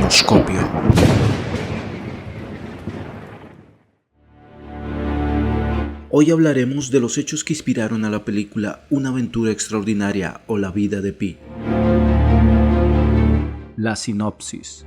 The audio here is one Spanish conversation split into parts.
Cronoscopio. Hoy hablaremos de los hechos que inspiraron a la película Una aventura extraordinaria o La vida de Pi. La sinopsis.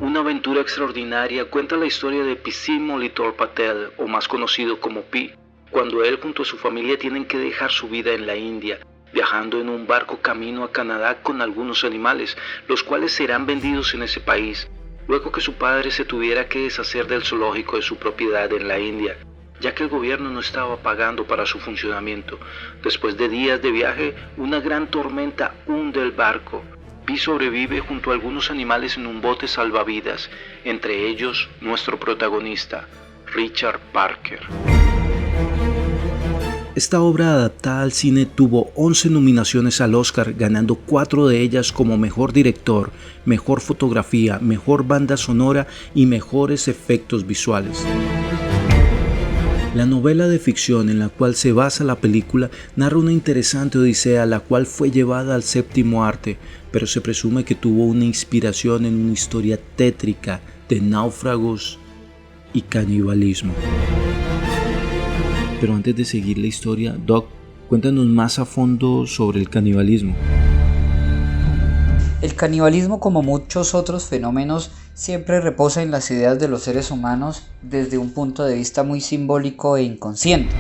Una aventura extraordinaria cuenta la historia de Pisim Molitor Patel, o más conocido como Pi, cuando él junto a su familia tienen que dejar su vida en la India, viajando en un barco camino a Canadá con algunos animales, los cuales serán vendidos en ese país, luego que su padre se tuviera que deshacer del zoológico de su propiedad en la India, ya que el gobierno no estaba pagando para su funcionamiento. Después de días de viaje, una gran tormenta hunde el barco. Pi sobrevive junto a algunos animales en un bote salvavidas, entre ellos nuestro protagonista, Richard Parker. Esta obra adaptada al cine tuvo 11 nominaciones al Oscar, ganando 4 de ellas como Mejor Director, Mejor Fotografía, Mejor Banda Sonora y Mejores Efectos Visuales. La novela de ficción en la cual se basa la película narra una interesante odisea la cual fue llevada al séptimo arte, pero se presume que tuvo una inspiración en una historia tétrica de náufragos y canibalismo. Pero antes de seguir la historia, Doc, cuéntanos más a fondo sobre el canibalismo. El canibalismo, como muchos otros fenómenos, siempre reposa en las ideas de los seres humanos desde un punto de vista muy simbólico e inconsciente.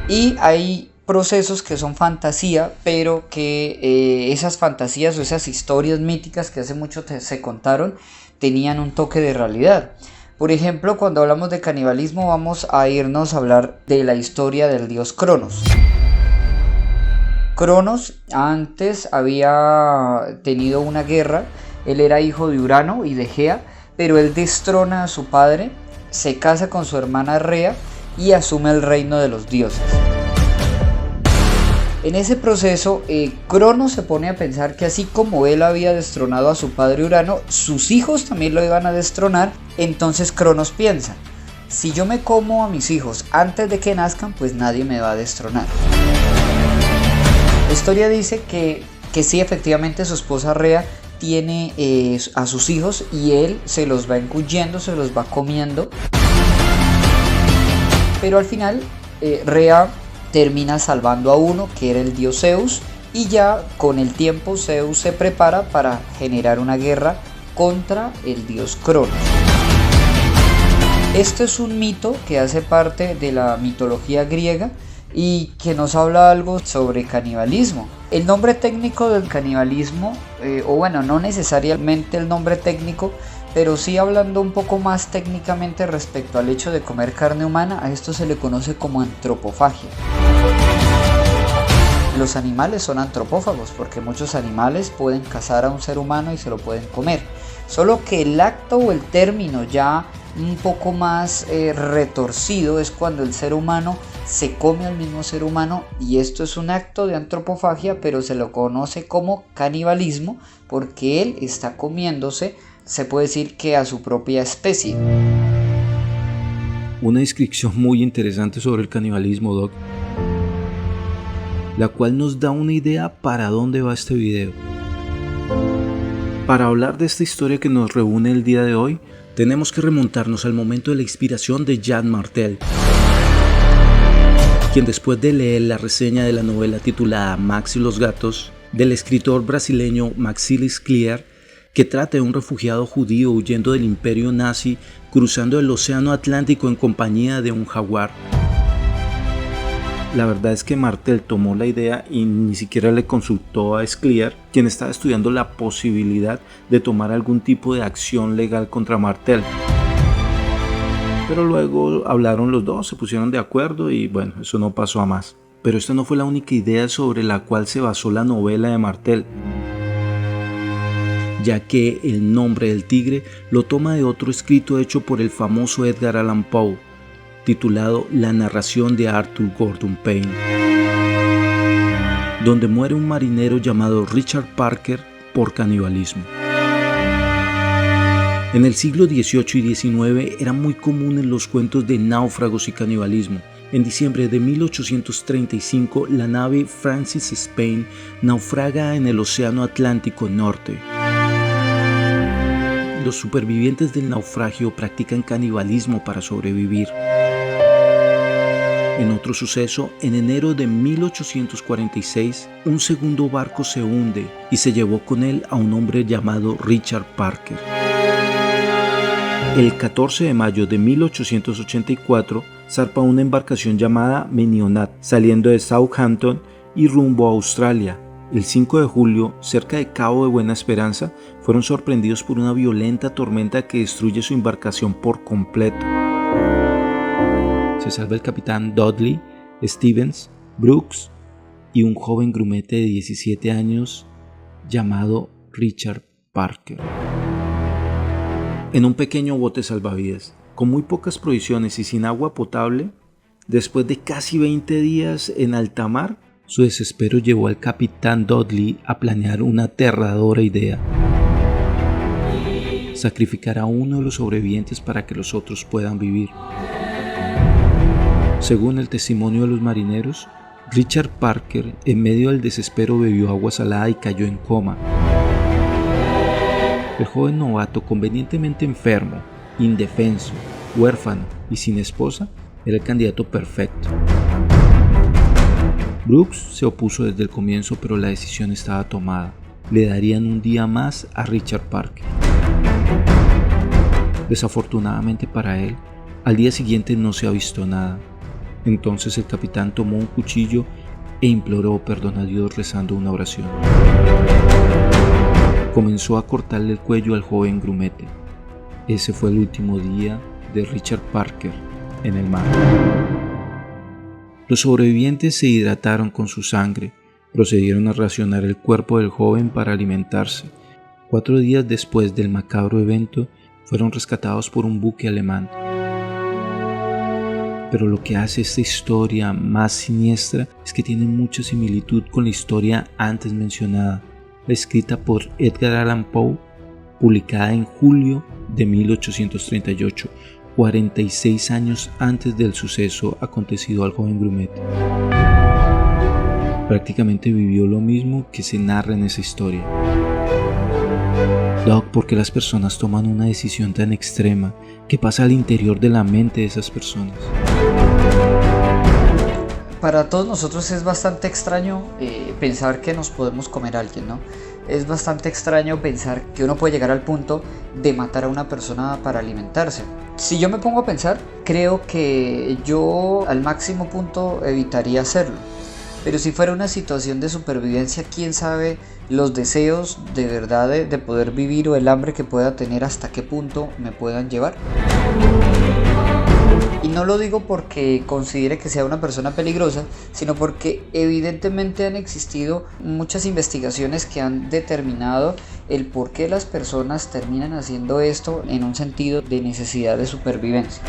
Y hay procesos que son fantasía, pero que esas fantasías o esas historias míticas que hace mucho se contaron tenían un toque de realidad. Por ejemplo, cuando hablamos de canibalismo vamos a irnos a hablar de la historia del dios Cronos. Cronos antes había tenido una guerra, él era hijo de Urano y de Gea, pero él destrona a su padre, se casa con su hermana Rea y asume el reino de los dioses. En ese proceso, Cronos se pone a pensar que así como él había destronado a su padre Urano, sus hijos también lo iban a destronar. Entonces Cronos piensa, si yo me como a mis hijos antes de que nazcan, pues nadie me va a destronar. La historia dice que sí, efectivamente su esposa Rea tiene a sus hijos y él se los va engullendo, se los va comiendo. Pero al final Rea termina salvando a uno, que era el dios Zeus, y ya con el tiempo Zeus se prepara para generar una guerra contra el dios Cronos. Esto es un mito que hace parte de la mitología griega y que nos habla algo sobre canibalismo. El nombre técnico del canibalismo, o bueno, no necesariamente el nombre técnico, pero sí hablando un poco más técnicamente respecto al hecho de comer carne humana, a esto se le conoce como antropofagia. Los animales son antropófagos porque muchos animales pueden cazar a un ser humano y se lo pueden comer. Solo que el acto o el término ya un poco más retorcido es cuando el ser humano se come al mismo ser humano, y esto es un acto de antropofagia, pero se lo conoce como canibalismo porque él está comiéndose, se puede decir que a su propia especie. Una descripción muy interesante sobre el canibalismo, Doc, la cual nos da una idea para dónde va este video. Para hablar de esta historia que nos reúne el día de hoy, tenemos que remontarnos al momento de la inspiración de Yann Martel, quien después de leer la reseña de la novela titulada Max y los gatos, del escritor brasileño Maxilis Clear, que trata de un refugiado judío huyendo del imperio nazi cruzando el océano Atlántico en compañía de un jaguar. La verdad es que Martel tomó la idea y ni siquiera le consultó a Scliar, quien estaba estudiando la posibilidad de tomar algún tipo de acción legal contra Martel. Pero luego hablaron los dos, se pusieron de acuerdo y bueno, eso no pasó a más. Pero esta no fue la única idea sobre la cual se basó la novela de Martel, ya que el nombre del tigre lo toma de otro escrito hecho por el famoso Edgar Allan Poe, titulado La narración de Arthur Gordon Pym, donde muere un marinero llamado Richard Parker por canibalismo. En el siglo XVIII y XIX era muy común en los cuentos de náufragos y canibalismo, En diciembre de 1835, la nave Francis Spain naufraga en el Océano Atlántico Norte. Los supervivientes del naufragio practican canibalismo para sobrevivir. En otro suceso, en enero de 1846, un segundo barco se hunde y se llevó con él a un hombre llamado Richard Parker. El 14 de mayo de 1884, zarpa una embarcación llamada Menionat, saliendo de Southampton y rumbo a Australia. El 5 de julio, cerca de Cabo de Buena Esperanza, fueron sorprendidos por una violenta tormenta que destruye su embarcación por completo. Se salva el capitán Dudley, Stevens, Brooks y un joven grumete de 17 años llamado Richard Parker. En un pequeño bote salvavidas, con muy pocas provisiones y sin agua potable, después de casi 20 días en alta mar, su desespero llevó al capitán Dudley a planear una aterradora idea: sacrificar a uno de los sobrevivientes para que los otros puedan vivir. Según el testimonio de los marineros, Richard Parker, en medio del desespero, bebió agua salada y cayó en coma. El joven novato, convenientemente enfermo, indefenso, huérfano y sin esposa, era el candidato perfecto. Brooks se opuso desde el comienzo, pero la decisión estaba tomada. Le darían un día más a Richard Parker. Desafortunadamente para él, al día siguiente no se ha visto nada. Entonces el capitán tomó un cuchillo e imploró perdón a Dios rezando una oración. Comenzó a cortarle el cuello al joven grumete. Ese fue el último día de Richard Parker en el mar. Los sobrevivientes se hidrataron con su sangre, procedieron a racionar el cuerpo del joven para alimentarse. 4 días después del macabro evento, fueron rescatados por un buque alemán. Pero lo que hace esta historia más siniestra es que tiene mucha similitud con la historia antes mencionada, escrita por Edgar Allan Poe, publicada en julio de 1838, 46 años antes del suceso acontecido al joven grumete. Prácticamente vivió lo mismo que se narra en esa historia. Doc, ¿por qué las personas toman una decisión tan extrema? ¿Qué pasa al interior de la mente de esas personas? Para todos nosotros es bastante extraño pensar que nos podemos comer a alguien, ¿no? Es bastante extraño pensar que uno puede llegar al punto de matar a una persona para alimentarse. Si yo me pongo a pensar, creo que yo al máximo punto evitaría hacerlo. Pero si fuera una situación de supervivencia, quién sabe los deseos de verdad de poder vivir o el hambre que pueda tener, hasta qué punto me puedan llevar. Y no lo digo porque considere que sea una persona peligrosa, sino porque evidentemente han existido muchas investigaciones que han determinado el por qué las personas terminan haciendo esto en un sentido de necesidad de supervivencia.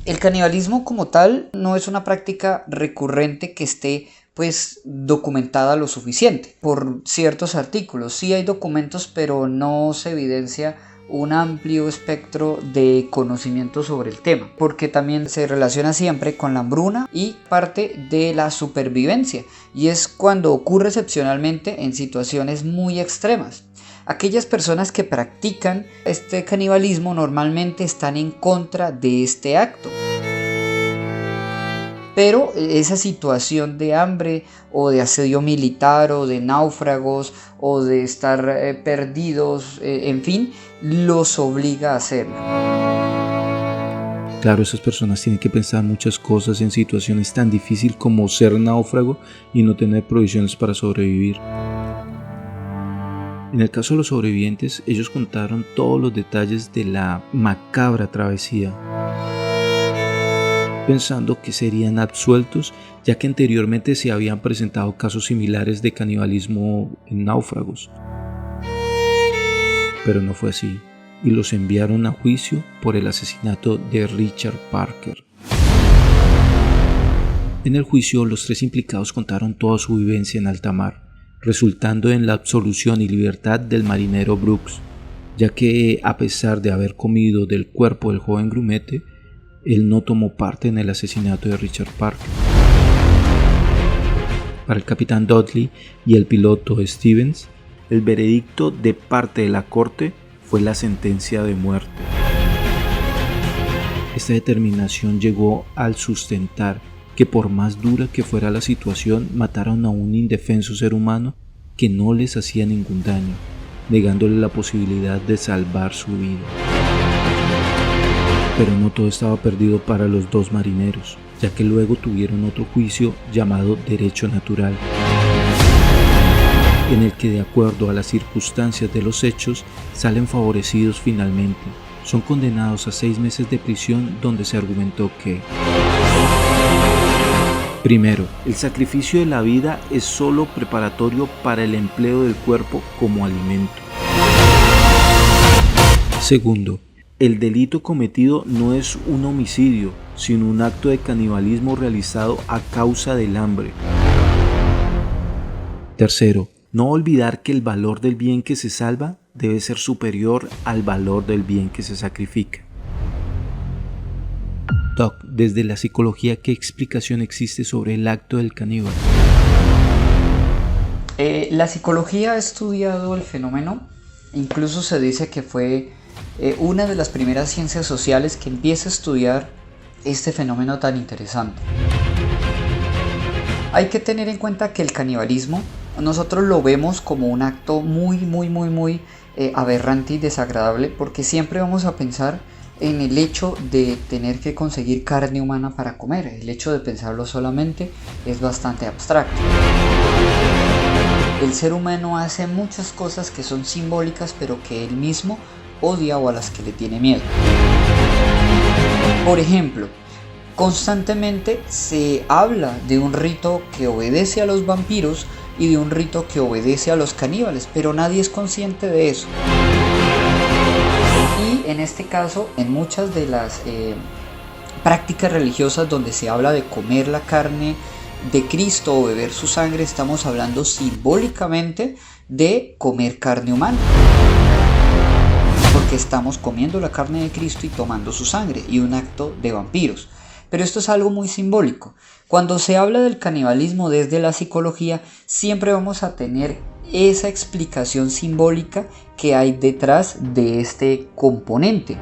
El canibalismo como tal no es una práctica recurrente que esté documentada lo suficiente por ciertos artículos. Sí hay documentos, pero no se evidencia un amplio espectro de conocimiento sobre el tema, porque también se relaciona siempre con la hambruna y parte de la supervivencia, y es cuando ocurre excepcionalmente en situaciones muy extremas. Aquellas personas que practican este canibalismo normalmente están en contra de este acto. Pero esa situación de hambre o de asedio militar o de náufragos o de estar perdidos, en fin, los obliga a hacerlo. Claro, esas personas tienen que pensar muchas cosas en situaciones tan difíciles como ser náufrago y no tener provisiones para sobrevivir. En el caso de los sobrevivientes, ellos contaron todos los detalles de la macabra travesía, pensando que serían absueltos, ya que anteriormente se habían presentado casos similares de canibalismo en náufragos. Pero no fue así, y los enviaron a juicio por el asesinato de Richard Parker. En el juicio, los 3 implicados contaron toda su vivencia en alta mar, resultando en la absolución y libertad del marinero Brooks, ya que a pesar de haber comido del cuerpo del joven grumete, él no tomó parte en el asesinato de Richard Parker. Para el capitán Dudley y el piloto Stevens, el veredicto de parte de la corte fue la sentencia de muerte. Esta determinación llegó al sustentar que por más dura que fuera la situación, mataron a un indefenso ser humano que no les hacía ningún daño, negándole la posibilidad de salvar su vida. Pero no todo estaba perdido para los dos marineros, ya que luego tuvieron otro juicio llamado derecho natural, en el que de acuerdo a las circunstancias de los hechos salen favorecidos finalmente. Son condenados a 6 meses de prisión, donde se argumentó que: primero, el sacrificio de la vida es solo preparatorio para el empleo del cuerpo como alimento. Segundo, el delito cometido no es un homicidio, sino un acto de canibalismo realizado a causa del hambre. Tercero, no olvidar que el valor del bien que se salva debe ser superior al valor del bien que se sacrifica. Doc, desde la psicología, ¿qué explicación existe sobre el acto del caníbal? La psicología ha estudiado el fenómeno, incluso se dice que fue una de las primeras ciencias sociales que empieza a estudiar este fenómeno tan interesante. Hay que tener en cuenta que el canibalismo nosotros lo vemos como un acto muy aberrante y desagradable, porque siempre vamos a pensar en el hecho de tener que conseguir carne humana para comer. El hecho de pensarlo solamente es bastante abstracto. El ser humano hace muchas cosas que son simbólicas, pero que él mismo odia o a las que le tiene miedo. Por ejemplo, constantemente se habla de un rito que obedece a los vampiros y de un rito que obedece a los caníbales, pero nadie es consciente de eso. Y en este caso, en muchas de las prácticas religiosas donde se habla de comer la carne de Cristo o beber su sangre, estamos hablando simbólicamente de comer carne humana, porque estamos comiendo la carne de Cristo y tomando su sangre, y un acto de vampiros. Pero esto es algo muy simbólico. Cuando se habla del canibalismo desde la psicología, siempre vamos a tener esa explicación simbólica que hay detrás de este componente.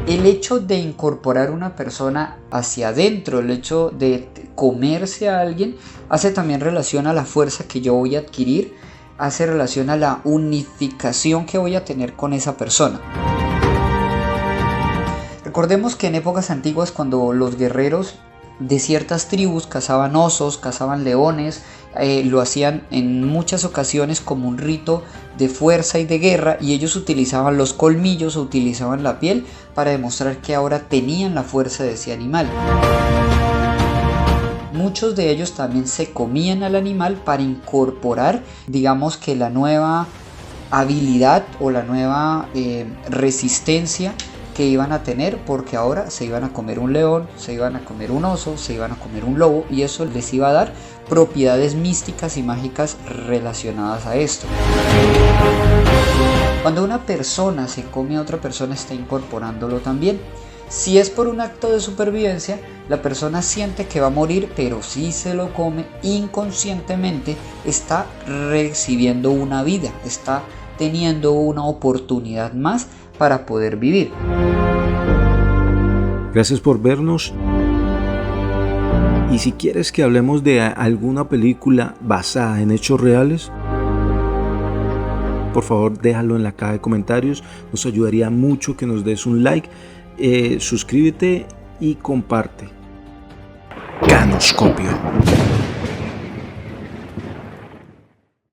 El hecho de incorporar una persona hacia adentro, el hecho de comerse a alguien, hace también relación a la fuerza que yo voy a adquirir, hace relación a la unificación que voy a tener con esa persona. Recordemos que en épocas antiguas, cuando los guerreros de ciertas tribus cazaban osos, cazaban leones, lo hacían en muchas ocasiones como un rito de fuerza y de guerra, y ellos utilizaban los colmillos o utilizaban la piel para demostrar que ahora tenían la fuerza de ese animal. Muchos de ellos también se comían al animal para incorporar, digamos que la nueva habilidad o la nueva resistencia que iban a tener, porque ahora se iban a comer un león, se iban a comer un oso, se iban a comer un lobo, y eso les iba a dar propiedades místicas y mágicas relacionadas a esto. Cuando una persona se come a otra persona, está incorporándolo también. Si es por un acto de supervivencia, la persona siente que va a morir, pero si se lo come inconscientemente, está recibiendo una vida, está teniendo una oportunidad más para poder vivir. Gracias por vernos. Y si quieres que hablemos de alguna película basada en hechos reales, por favor déjalo en la caja de comentarios. Nos ayudaría mucho que nos des un like, suscríbete y comparte. Canoscopio.